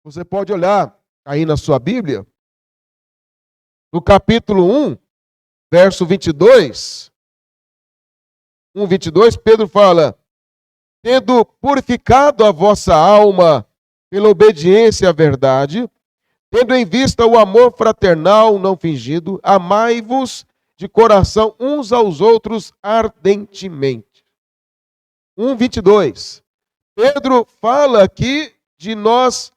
Você pode olhar aí na sua Bíblia, no capítulo 1, verso 22. 1:22, Pedro fala: tendo purificado a vossa alma pela obediência à verdade, tendo em vista o amor fraternal não fingido, amai-vos de coração uns aos outros ardentemente. 1:22. Pedro fala aqui de nós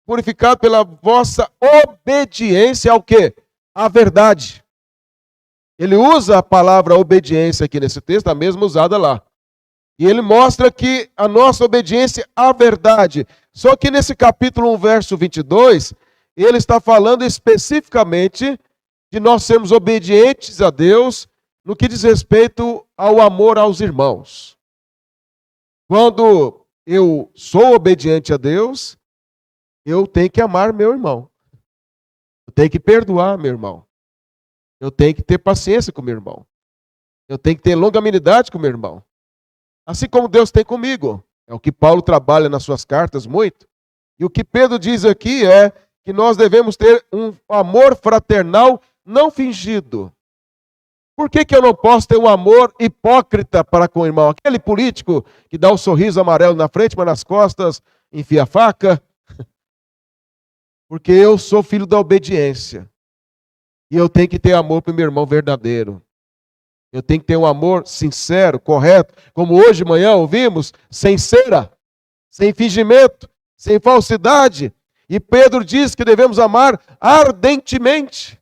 purificado pela vossa obediência ao quê? À verdade. Ele usa a palavra obediência aqui nesse texto, a mesma usada lá. E ele mostra que a nossa obediência à verdade. Só que nesse capítulo 1, verso 22, ele está falando especificamente de nós sermos obedientes a Deus no que diz respeito ao amor aos irmãos. Quando eu sou obediente a Deus, eu tenho que amar meu irmão. Eu tenho que perdoar meu irmão. Eu tenho que ter paciência com meu irmão. Eu tenho que ter longanimidade com meu irmão. Assim como Deus tem comigo. É o que Paulo trabalha nas suas cartas muito. E o que Pedro diz aqui é que nós devemos ter um amor fraternal não fingido. Por que eu não posso ter um amor hipócrita para com o irmão? Aquele político que dá um sorriso amarelo na frente, mas nas costas enfia a faca. Porque eu sou filho da obediência. E eu tenho que ter amor para o meu irmão verdadeiro. Eu tenho que ter um amor sincero, correto. Como hoje de manhã ouvimos, sem cera, sem fingimento, sem falsidade. E Pedro diz que devemos amar ardentemente.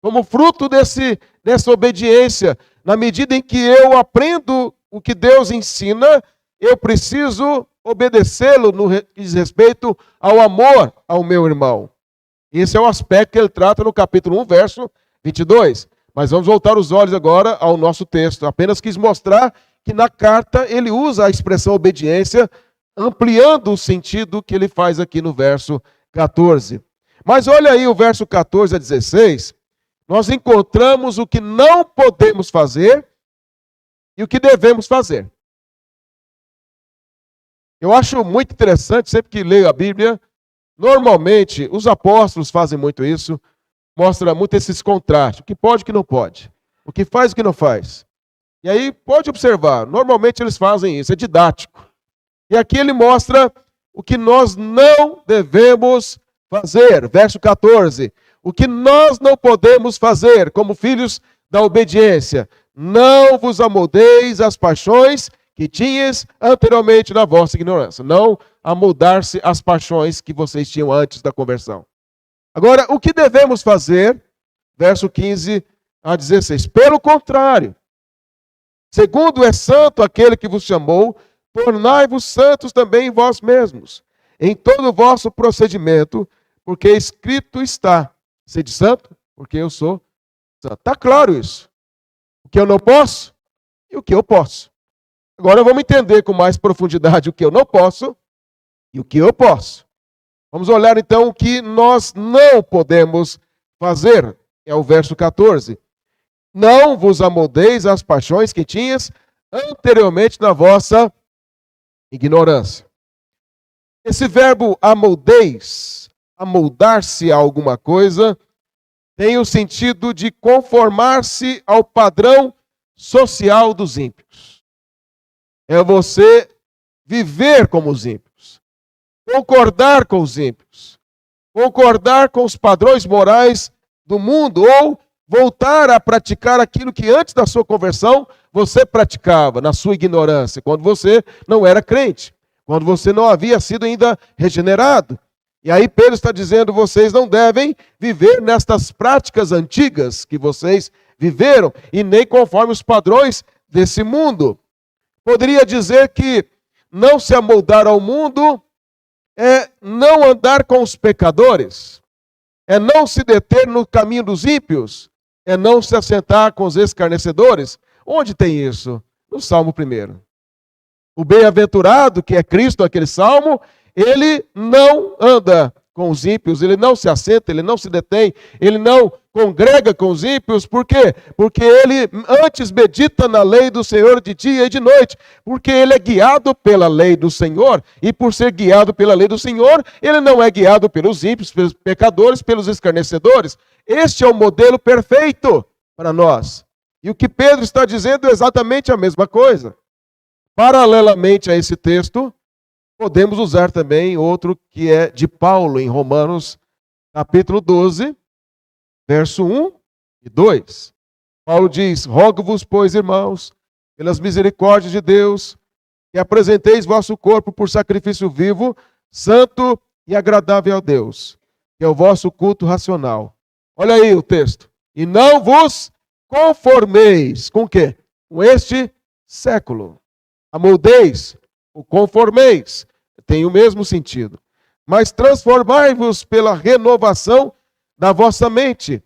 Como fruto dessa obediência. Na medida em que eu aprendo o que Deus ensina, eu preciso obedecê-lo no que diz respeito ao amor ao meu irmão. Esse é o aspecto que ele trata no capítulo 1, verso 22. Mas vamos voltar os olhos agora ao nosso texto. Apenas quis mostrar que na carta ele usa a expressão obediência, ampliando o sentido que ele faz aqui no verso 14. Mas olha aí o verso 14 a 16. Nós encontramos o que não podemos fazer e o que devemos fazer. Eu acho muito interessante, sempre que leio a Bíblia, normalmente os apóstolos fazem muito isso, mostra muito esses contrastes, o que pode e o que não pode, o que faz e o que não faz. E aí pode observar, normalmente eles fazem isso, é didático. E aqui ele mostra o que nós não devemos fazer, verso 14. O que nós não podemos fazer como filhos da obediência. Não vos amoldeis às paixões que tinhas anteriormente na vossa ignorância. Não amoldar-se às paixões que vocês tinham antes da conversão. Agora, o que devemos fazer? Verso 15 a 16. Pelo contrário, segundo é santo aquele que vos chamou, tornai-vos santos também em vós mesmos, em todo o vosso procedimento, porque escrito está, sede santo, porque eu sou santo. Está claro isso. O que eu não posso e o que eu posso. Agora vamos entender com mais profundidade o que eu não posso e o que eu posso. Vamos olhar então o que nós não podemos fazer. É o verso 14. Não vos amoldeis às paixões que tinhas anteriormente na vossa ignorância. Esse verbo amoldeis, amoldar-se a alguma coisa, tem o sentido de conformar-se ao padrão social dos ímpios. É você viver como os ímpios, concordar com os ímpios, concordar com os padrões morais do mundo, ou voltar a praticar aquilo que antes da sua conversão você praticava, na sua ignorância, quando você não era crente, quando você não havia sido ainda regenerado. E aí Pedro está dizendo, vocês não devem viver nestas práticas antigas que vocês viveram, e nem conforme os padrões desse mundo. Poderia dizer que não se amoldar ao mundo é não andar com os pecadores, é não se deter no caminho dos ímpios, é não se assentar com os escarnecedores. Onde tem isso? No Salmo 1. O bem-aventurado, que é Cristo, aquele Salmo, ele não anda com os ímpios, ele não se assenta, ele não se detém, ele não congrega com os ímpios. Por quê? Porque ele antes medita na lei do Senhor de dia e de noite, porque ele é guiado pela lei do Senhor, e por ser guiado pela lei do Senhor, ele não é guiado pelos ímpios, pelos pecadores, pelos escarnecedores. Este é o modelo perfeito para nós. E o que Pedro está dizendo é exatamente a mesma coisa. Paralelamente a esse texto, podemos usar também outro que é de Paulo, em Romanos, capítulo 12, verso 1 e 2. Paulo diz: rogo-vos, pois, irmãos, pelas misericórdias de Deus, que apresenteis vosso corpo por sacrifício vivo, santo e agradável a Deus, que é o vosso culto racional. Olha aí o texto. E não vos conformeis com o quê? Com este século. Amoldeis, o conformeis, tem o mesmo sentido. Mas transformai-vos pela renovação da vossa mente,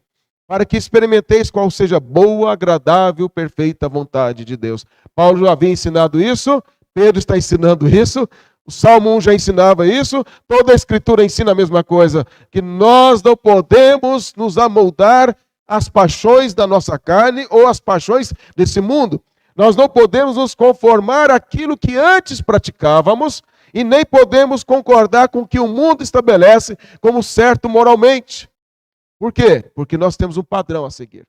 para que experimenteis qual seja boa, agradável, perfeita vontade de Deus. Paulo já havia ensinado isso, Pedro está ensinando isso, o Salmo 1 já ensinava isso, toda a Escritura ensina a mesma coisa, que nós não podemos nos amoldar às paixões da nossa carne ou às paixões desse mundo. Nós não podemos nos conformar àquilo que antes praticávamos e nem podemos concordar com o que o mundo estabelece como certo moralmente. Por quê? Porque nós temos um padrão a seguir.